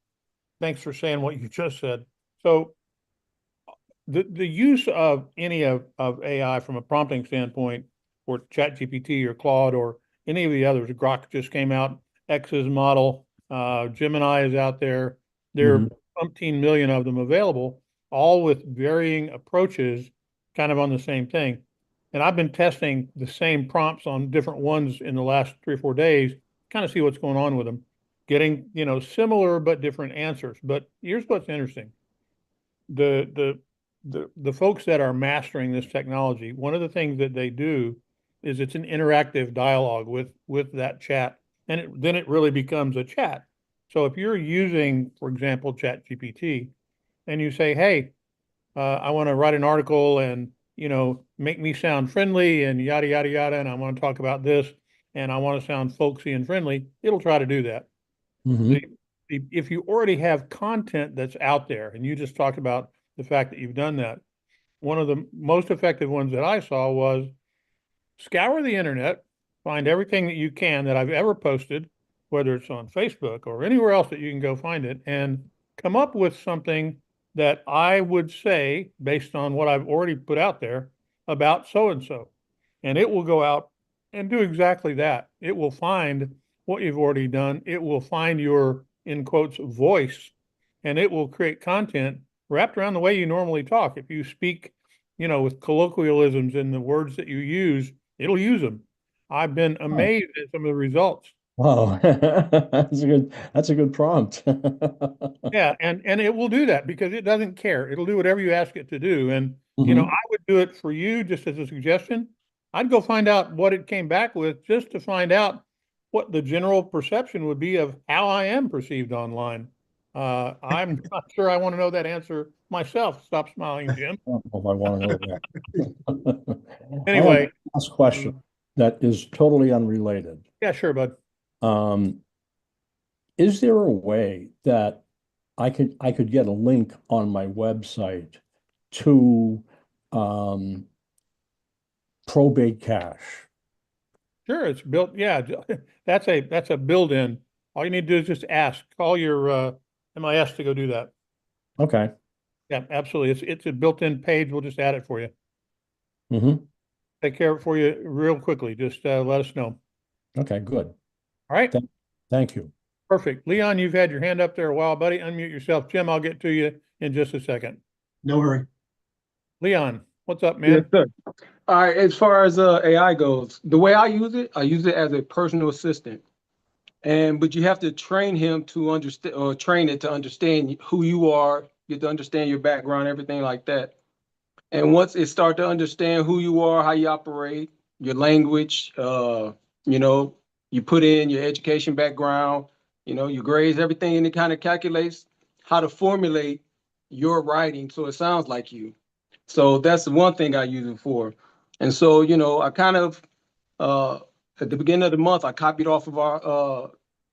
Thanks for saying what you just said. So the use of any of AI from a prompting standpoint, or ChatGPT or Claude or any of the others, Grok just came out, X's model, Gemini is out there. There are umpteen million of them available, all with varying approaches, kind of on the same thing. And I've been testing the same prompts on different ones in the last 3 or 4 days, kind of see what's going on with them, getting, similar but different answers. But here's what's interesting. The folks that are mastering this technology, one of the things that they do is it's an interactive dialogue with that chat, and then it really becomes a chat. So if you're using, for example, ChatGPT, and you say, "Hey, I want to write an article and make me sound friendly and yada yada yada, and I want to talk about this, and I want to sound folksy and friendly," it'll try to do that. If you already have content that's out there, and you just talked about the fact that you've done that, one of the most effective ones that I saw was scour the internet, find everything that you can that I've ever posted, whether it's on Facebook or anywhere else that you can go find it, and come up with something that I would say, based on what I've already put out there, about so-and-so. And it will go out and do exactly that. It will find what you've already done. It will find your, in quotes, voice, and it will create content wrapped around the way you normally talk. If you speak, with colloquialisms in the words that you use, it'll use them. I've been amazed at some of the results. Wow. That's a good prompt. Yeah, and it will do that because it doesn't care. It'll do whatever you ask it to do. And Mhm. I would do it for you just as a suggestion. I'd go find out what it came back with just to find out what the general perception would be of how I am perceived online. I'm not sure I want to know that answer myself. Stop smiling, Jim. I don't know if I want to know that. I have Anyway, a last question that is totally unrelated. yeah, sure, bud. Um, is there a way that I could get a link on my website to um, probate cash? Sure, it's built. Yeah, that's a built-in. All you need to do is just ask. Call your MIS to go do that. Okay. Yeah, absolutely. It's a built-in page. We'll just add it for you. Hmm. Take care of it for you real quickly. Just let us know. Okay, good. All right. Thank you. Perfect. Leon, you've had your hand up there a while, buddy. Unmute yourself. Jim, I'll get to you in just a second. No hurry. Leon, what's up, Yes, man? sir. All right, as far as AI goes, the way I use it as a personal assistant. But you have to train him to understand, or train it to understand who you are, get to understand your background, everything like that. And once it start to understand who you are, how you operate, your language, you know, you put in your education background, your grades, everything, and it kind of calculates how to formulate your writing so it sounds like you. So that's the one thing I use it for. And so, I kind of uh at the beginning of the month, I copied off of our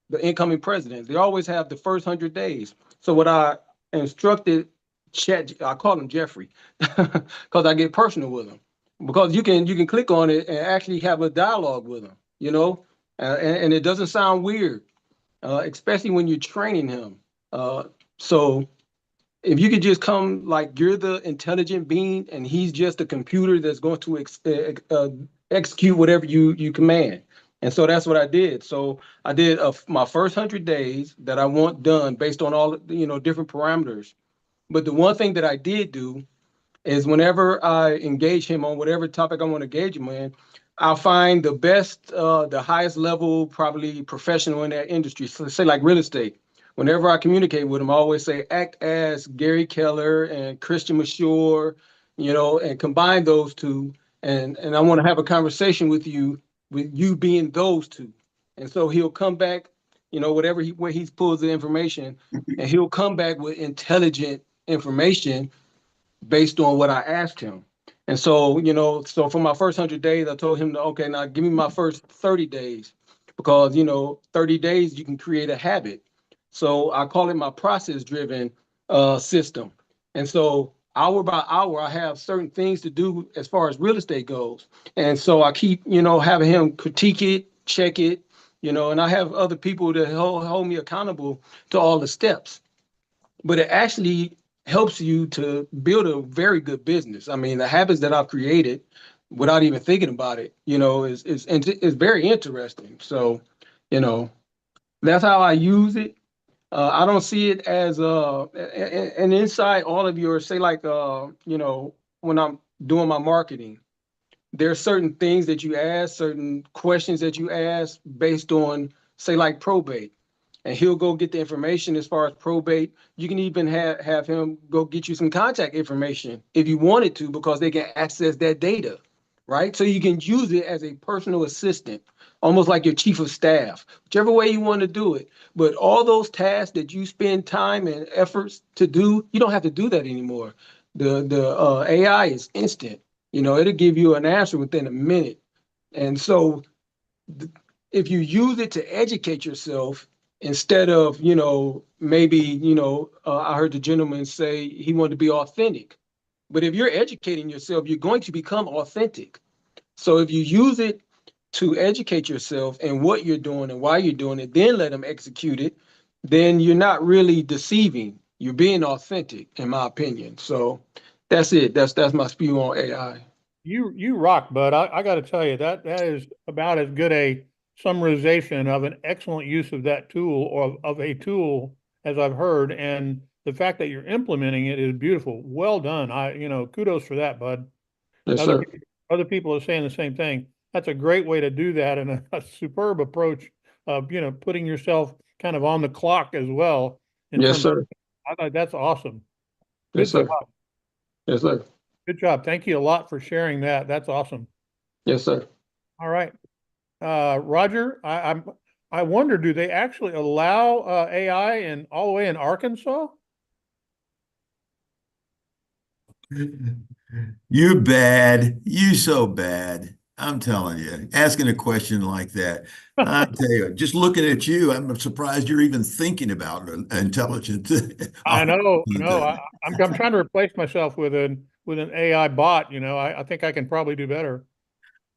the incoming presidents. They always have the first 100 days. So what I instructed Chat, I call him Jeffrey, because I get personal with him. Because you can click on it and actually have a dialogue with him, and it doesn't sound weird, especially when you're training him. So if you could just come like you're the intelligent being and he's just a computer that's going to execute whatever you command. And so that's what I did. So I did my first 100 days that I want done based on all different parameters. But the one thing that I did do is whenever I engage him on whatever topic I want to engage him in, I'll find the best, the highest level, probably professional in that industry. So say like real estate. Whenever I communicate with him, I always say act as Gary Keller and Christian Mature, and combine those two. And I want to have a conversation with you being those two. And so he'll come back, whatever where he pulls the information, and he'll come back with intelligent information based on what I asked him. And so, so for my first 100 days, I told him, okay, now give me my first 30 days because, 30 days you can create a habit. So I call it my process driven system. And so hour by hour, I have certain things to do as far as real estate goes. And so I keep, having him critique it, check it, and I have other people to hold me accountable to all the steps. But it actually helps you to build a very good business. I mean, the habits that I've created without even thinking about it, is very interesting. So, you know, that's how I use it. I don't see it as and inside all of your say like when I'm doing my marketing, there are certain things that you ask, certain questions that you ask based on say like probate, and he'll go get the information as far as probate. You can even have him go get you some contact information if you wanted to, because they can access that data, right? So you can use it as a personal assistant, almost like your chief of staff, whichever way you want to do it. But all those tasks that you spend time and efforts to do, you don't have to do that anymore. The AI is instant. It'll give you an answer within a minute. And so if you use it to educate yourself instead of, maybe, I heard the gentleman say he wanted to be authentic. But if you're educating yourself, you're going to become authentic. So if you use it to educate yourself and what you're doing and why you're doing it, then let them execute it, then you're not really deceiving. You're being authentic, in my opinion. So that's it. That's my spew on AI. You rock, bud. I got to tell you that is about as good a summarization of an excellent use of that tool or of a tool as I've heard. And the fact that you're implementing it is beautiful. Well done. Kudos for that, bud. Yes, Other sir. people, other people are saying the same thing. That's a great way to do that and a superb approach you know, putting yourself kind of on the clock as well. In Yes, terms of, sir. I thought that's awesome. Good Yes, sir. job. Yes, sir. Good job. Thank you a lot for sharing that. That's awesome. Yes, sir. All right. Roger, I wonder, do they actually allow AI in all the way in Arkansas? You're bad. You so bad. I'm telling you, asking a question like that. I tell you, just looking at you, I'm surprised you're even thinking about intelligent. I know, I know. I'm trying to replace myself with an AI bot. You know, I think I can probably do better.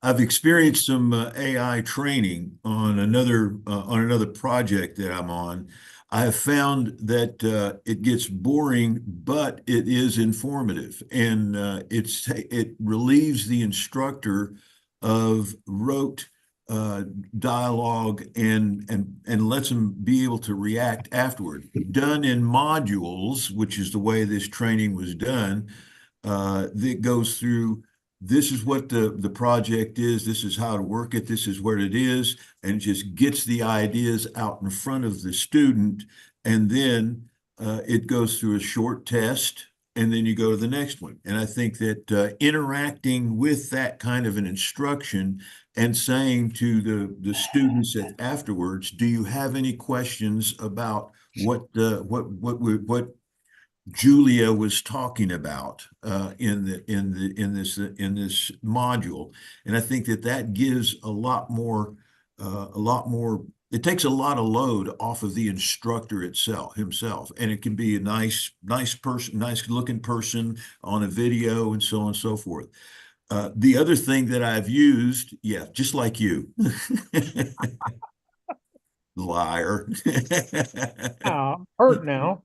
I've experienced some AI training on another project that I'm on. I have found that it gets boring, but it is informative, and it relieves the instructor of rote dialogue and lets them be able to react afterward. Done in modules, which is the way this training was done, that goes through, this is what the project is, this is how to work it, this is what it is, and it just gets the ideas out in front of the student, and then it goes through a short test, and then you go to the next one. And I think that interacting with that kind of an instruction and saying to the students afterwards, do you have any questions about what Julia was talking about in this module, and I think that gives a lot more. It takes a lot of load off of the instructor himself, and it can be a nice person, nice looking person on a video, and so on and so forth. The other thing that I've used, yeah, just like you. Liar. Hurt now.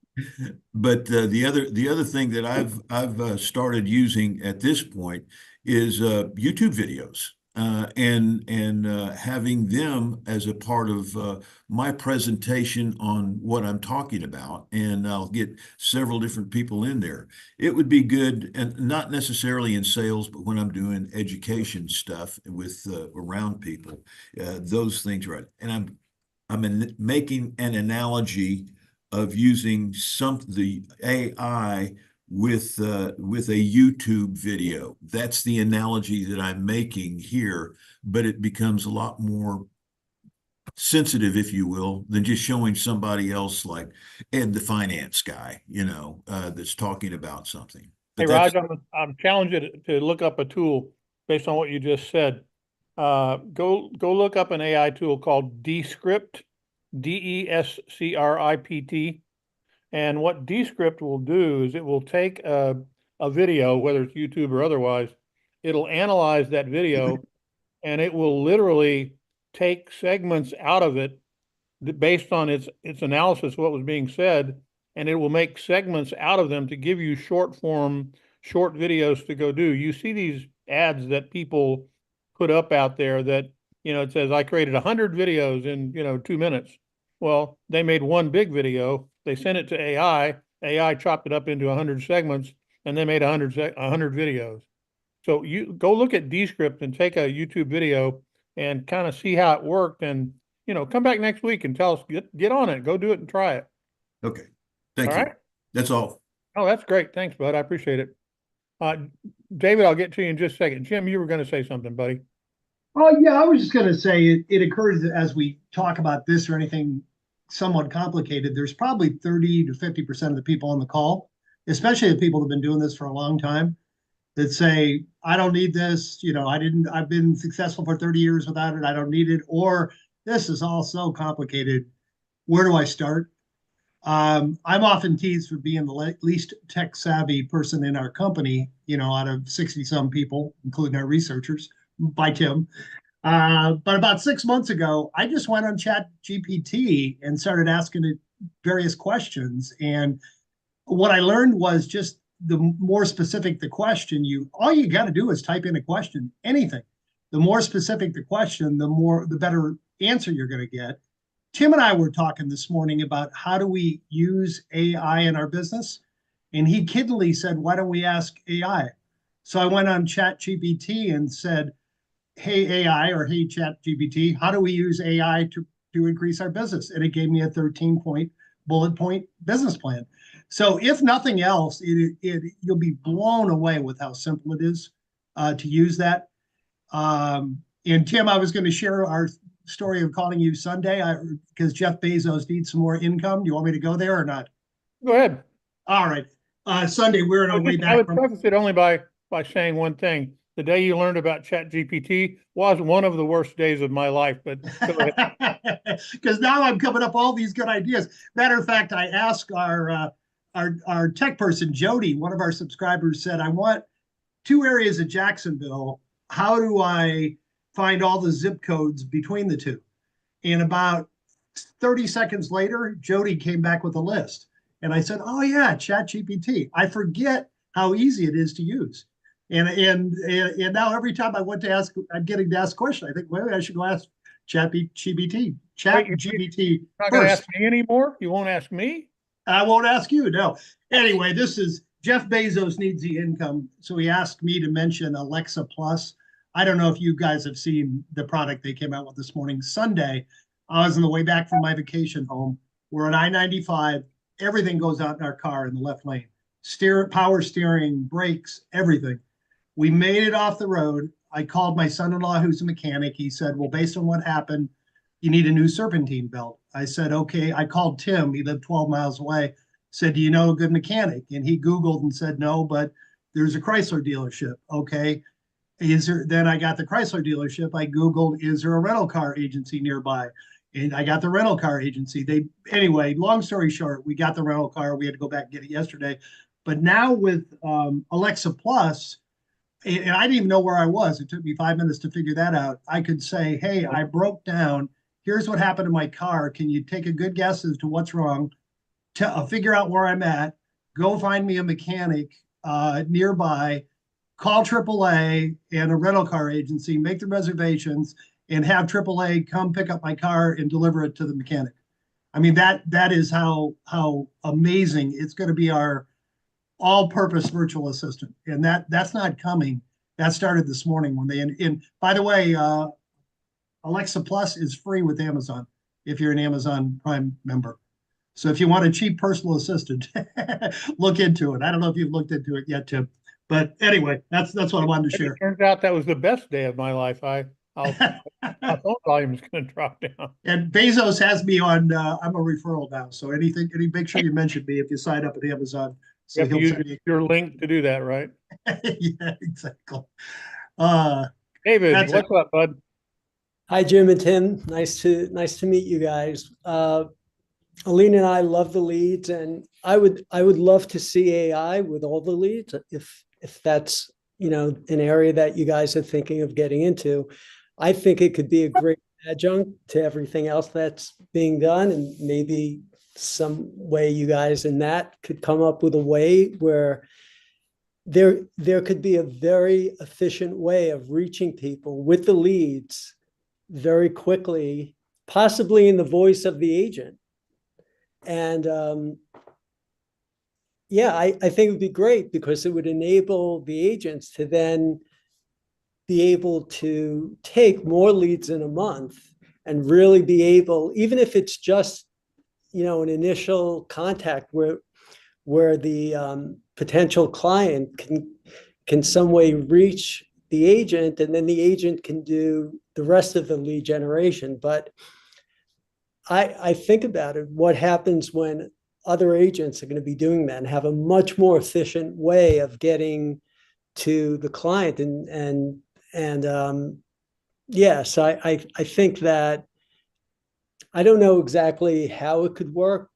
But the other thing that I've started using at this point is YouTube videos, and having them as a part of my presentation on what I'm talking about, and I'll get several different people in there. It would be good, and not necessarily in sales, but when I'm doing education stuff with around people, those things, right? And I'm making an analogy of using the AI with a YouTube video. That's the analogy that I'm making here, but it becomes a lot more sensitive, if you will, than just showing somebody else like Ed, the finance guy, that's talking about something. Hey, But Raj, I'm challenging you to look up a tool based on what you just said. Go look up an AI tool called Descript, Descript. And what Descript will do is it will take a video, whether it's YouTube or otherwise, it'll analyze that video, and it will literally take segments out of it based on its analysis of what was being said, and it will make segments out of them to give you short videos to go do. You see these ads that people put up out there that, it says, I created 100 videos in, 2 minutes. Well, they made one big video, they sent it to AI chopped it up into 100 segments, and they made 100 videos. So you go look at Descript and take a YouTube video and kind of see how it worked, and come back next week and tell us, get on it, go do it and try it. okay, thank All you. right. That's all. Oh, that's great. Thanks, bud. I appreciate it. David, I'll get to you in just a second. Jim, you were going to say something, buddy. Oh, yeah, I was just going to say it occurs that as we talk about this or anything somewhat complicated, there's probably 30 to 50% of the people on the call, especially the people that have been doing this for a long time, that say, I don't need this, I've been successful for 30 years without it, I don't need it, or this is all so complicated, where do I start? I'm often teased for being the least tech savvy person in our company, out of 60 some people, including our researchers, by Tim. But about 6 months ago, I just went on Chat GPT and started asking it various questions. And what I learned was, just the more specific the question, all you got to do is type in a question, anything. The more specific the question, the better answer you're going to get. Tim and I were talking this morning about how do we use AI in our business. And he kiddingly said, why don't we ask AI? So I went on Chat GPT and said, hey AI, or hey Chat GPT, how do we use AI to to increase our business. And it gave me a 13-point bullet point business plan. So if nothing else, you'll be blown away with how simple it is to use that. And Tim, I was going to share our story of calling you Sunday because Jeff Bezos needs some more income. Do you want me to go there or not? Go ahead. All right. Sunday, we're on our way back. I would preface it only by saying one thing. The day you learned about ChatGPT was one of the worst days of my life, but because now I'm coming up all these good ideas. Matter of fact, I asked our tech person, Jody, one of our subscribers said, I want 2 areas of Jacksonville. How do I find all the zip codes between the 2? And about 30 seconds later, Jody came back with a list. And I said, oh yeah, ChatGPT. I forget how easy it is to use. And now every time I went to ask, I'm getting to ask a question. I think maybe I should go ask ChatGPT. ChatGPT not going to ask me anymore? You won't ask me? I won't ask you, no. Anyway, this is Jeff Bezos needs the income. So he asked me to mention Alexa Plus. I don't know if you guys have seen the product they came out with this morning. Sunday, I was on the way back from my vacation home. We're on I-95. Everything goes out in our car in the left lane. Power steering, brakes, everything. We made it off the road. I called my son-in-law, who's a mechanic. He said, well, based on what happened, you need a new serpentine belt. I said, okay. I called Tim. He lived 12 miles away. Said, do you know a good mechanic? And he Googled and said, no, but there's a Chrysler dealership. Okay. Then I got the Chrysler dealership. I Googled, is there a rental car agency nearby? And I got the rental car agency. Anyway, long story short, we got the rental car. We had to go back and get it yesterday. But now with Alexa Plus, and I didn't even know where I was. It took me 5 minutes to figure that out. I could say, hey, I broke down. Here's what happened to my car. Can you take a good guess as to what's wrong? Figure out where I'm at. Go find me a mechanic nearby. Call AAA and a rental car agency. Make the reservations and have AAA come pick up my car and deliver it to the mechanic. I mean, that is how amazing it's going to be, our all-purpose virtual assistant. And that's not coming. That started this morning when and by the way, Alexa Plus is free with Amazon if you're an Amazon Prime member. So if you want a cheap personal assistant, look into it. I don't know if you've looked into it yet, Tim. But anyway, that's what I wanted to share. It turns out that was the best day of my life. My phone volume is going to drop down. And Bezos has me on. I'm a referral now, so make sure you mention me if you sign up at Amazon. So you have to use your link to do that, right? Yeah, exactly. David, what's up, bud? Hi, Jim and Tim. Nice to meet you guys. Aline and I love the leads, and I would love to see AI with all the leads if that's an area that you guys are thinking of getting into. I think it could be a great adjunct to everything else that's being done, and maybe some way you guys in that could come up with a way where there could be a very efficient way of reaching people with the leads very quickly, possibly in the voice of the agent. And yeah, I think it would be great because it would enable the agents to then be able to take more leads in a month and really be able, even if it's just, an initial contact where the potential client can some way reach the agent, and then the agent can do the rest of the lead generation. But I think about it, what happens when other agents are going to be doing that and have a much more efficient way of getting to the client. Yes, I think that, I don't know exactly how it could work,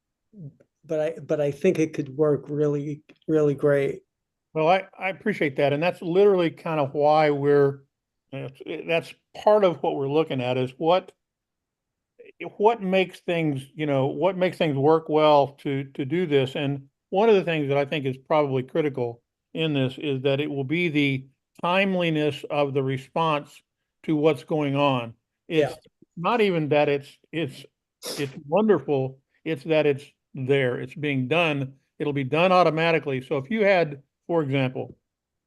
but I think it could work really, really great. Well, I appreciate that. And that's literally kind of why that's part of what we're looking at, is what makes things, what makes things work well to do this. And one of the things that I think is probably critical in this is that it will be the timeliness of the response to what's going on. It's not even that it's wonderful. It's that it's there. It's being done. It'll be done automatically. So if you had, for example,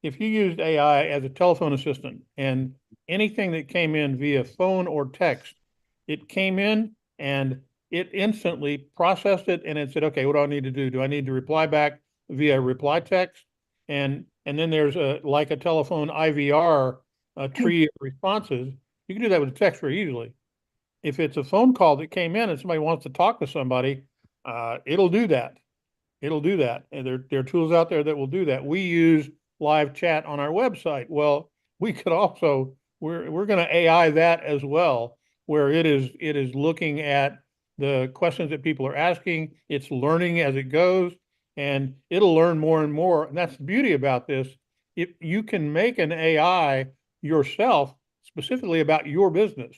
if you used AI as a telephone assistant and anything that came in via phone or text, it came in, and it instantly processed it and it said, okay, what do I need to do? Do I need to reply back via reply text? And then there's like a telephone IVR, a tree of responses. You can do that with text very easily. If it's a phone call that came in and somebody wants to talk to somebody, it'll do that. It'll do that. And there are tools out there that will do that. We use live chat on our website. Well, we could also, we're going to AI that as well, where it is looking at the questions that people are asking. It's learning as it goes, and it'll learn more and more. And that's the beauty about this. If you can make an AI yourself specifically about your business.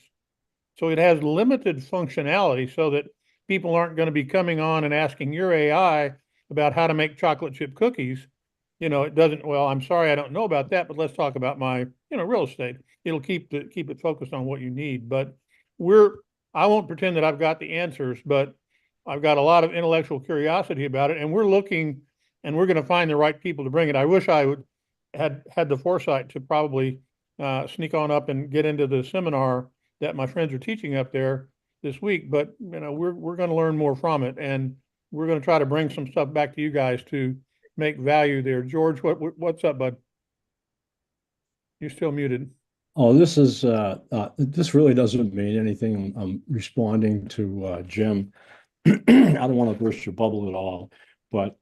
So it has limited functionality so that people aren't going to be coming on and asking your AI about how to make chocolate chip cookies. It doesn't, well, I'm sorry, I don't know about that, but let's talk about my, real estate. It'll keep it focused on what you need. But I won't pretend that I've got the answers, but I've got a lot of intellectual curiosity about it, and we're looking and we're going to find the right people to bring it. I wish I would had the foresight to probably sneak on up and get into the seminar that my friends are teaching up there this week, but we're going to learn more from it, and we're going to try to bring some stuff back to you guys to make value there. George, what's up, bud? You're still muted. Oh, this really doesn't mean anything. I'm responding to Jim. I don't want to burst your bubble at all, but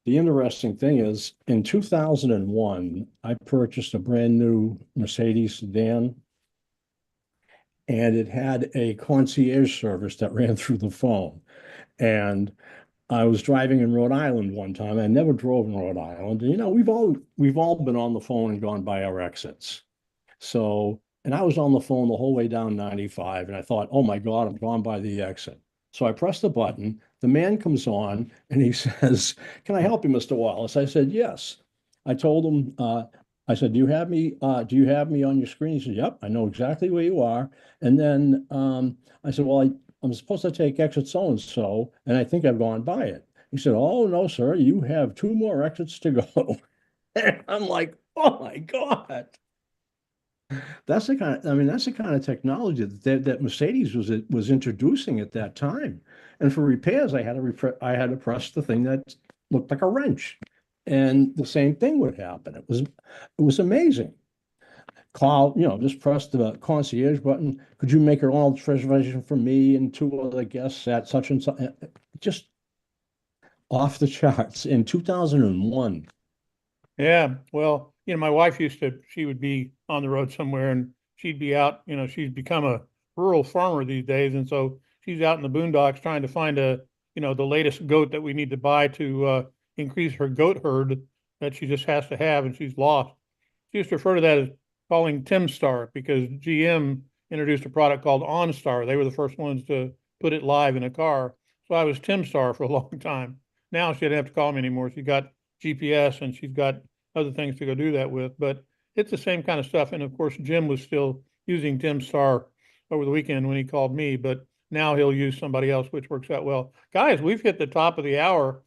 the interesting thing is in 2001, I purchased a brand new Mercedes sedan, and it had a concierge service that ran through the phone. And I was driving in Rhode Island one time. I never drove in Rhode Island. And, we've all been on the phone and gone by our exits. So, and I was on the phone the whole way down 95, and I thought, oh my God, I'm gone by the exit. So I pressed the button. The man comes on and he says, "Can I help you, Mr. Wallace?" I said, "Yes." I told him, I said, "Do you have me on your screen?" He said, "Yep, I know exactly where you are." And then I said, "Well, I'm supposed to take exit so-and-so, and I think I've gone by it." He said, "Oh, no, sir, you have 2 more exits to go." And I'm like, oh my God. That's the kind of technology that Mercedes was introducing at that time. And for repairs, I had to press the thing that looked like a wrench, and the same thing would happen. It was amazing. Just press the concierge button. Could you make an all reservation for me and 2 other guests at such and such? Just off the charts in 2001. Yeah, well, my wife she would be on the road somewhere and she'd be out, she's become a rural farmer these days. And so she's out in the boondocks trying to find the latest goat that we need to buy to increase her goat herd that she just has to have, and she's lost. She used to refer to that as calling TimStar because GM introduced a product called OnStar. They were the first ones to put it live in a car. So I was TimStar for a long time. Now she didn't have to call me anymore. She got GPS and she's got other things to go do that with, but it's the same kind of stuff. And of course, Jim was still using TimStar over the weekend when he called me, but now he'll use somebody else, which works out well. Guys, we've hit the top of the hour.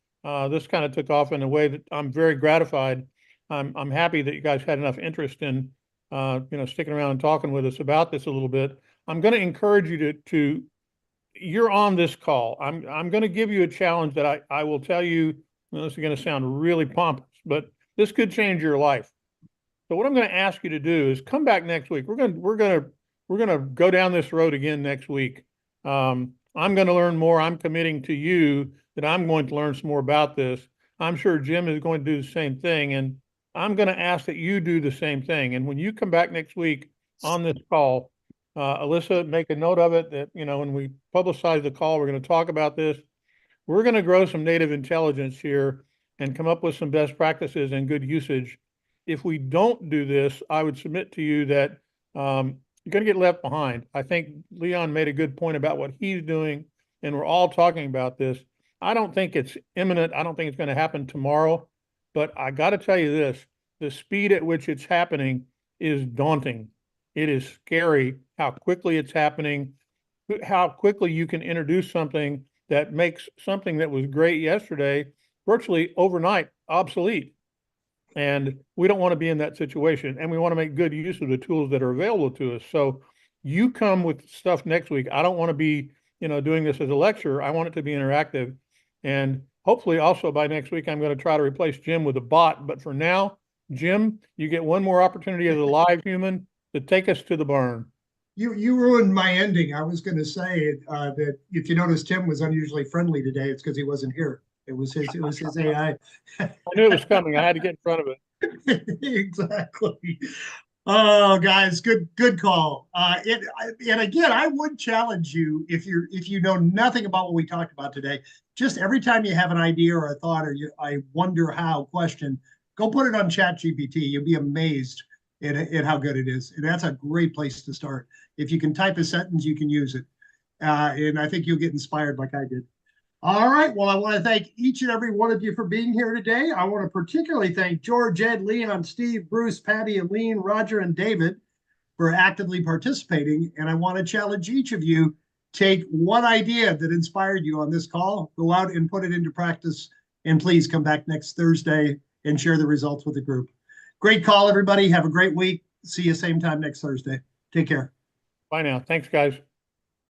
This kind of took off in a way that I'm very gratified. I'm happy that you guys had enough interest in, sticking around and talking with us about this a little bit. I'm going to encourage you to you're on this call. I'm going to give you a challenge that I will tell you, this is going to sound really pompous, but this could change your life. So what I'm going to ask you to do is come back next week. We're going to go down this road again next week. I'm going to learn more. I'm committing to you that I'm going to learn some more about this. I'm sure Jim is going to do the same thing, and I'm going to ask that you do the same thing. And when you come back next week on this call, Alyssa, make a note of it that, when we publicize the call, we're going to talk about this. We're going to grow some native intelligence here and come up with some best practices and good usage. If we don't do this, I would submit to you that you're going to get left behind. I think Leon made a good point about what he's doing, and we're all talking about this. I don't think it's imminent. I don't think it's going to happen tomorrow, but I got to tell you this, the speed at which it's happening is daunting. It is scary how quickly it's happening, how quickly you can introduce something that makes something that was great yesterday virtually overnight obsolete. And we don't want to be in that situation. And we want to make good use of the tools that are available to us. So you come with stuff next week. I don't want to be doing this as a lecture. I want it to be interactive. And hopefully also by next week, I'm going to try to replace Jim with a bot. But for now, Jim, you get one more opportunity as a live human to take us to the barn. You ruined my ending. I was going to say that if you notice Tim was unusually friendly today, it's because he wasn't here. It was his AI. I knew it was coming. I had to get in front of it. Exactly. Oh, guys, good call. And again, I would challenge you if you know nothing about what we talked about today. Just every time you have an idea or a thought or I wonder how question, go put it on ChatGPT. You'll be amazed at how good it is. And that's a great place to start. If you can type a sentence, you can use it. And I think you'll get inspired like I did. All right. Well, I want to thank each and every one of you for being here today. I want to particularly thank George, Ed, Leon, Steve, Bruce, Patty, Aline, Roger, and David for actively participating. And I want to challenge each of you, take one idea that inspired you on this call, go out and put it into practice, and please come back next Thursday and share the results with the group. Great call, everybody. Have a great week. See you same time next Thursday. Take care. Bye now. Thanks, guys.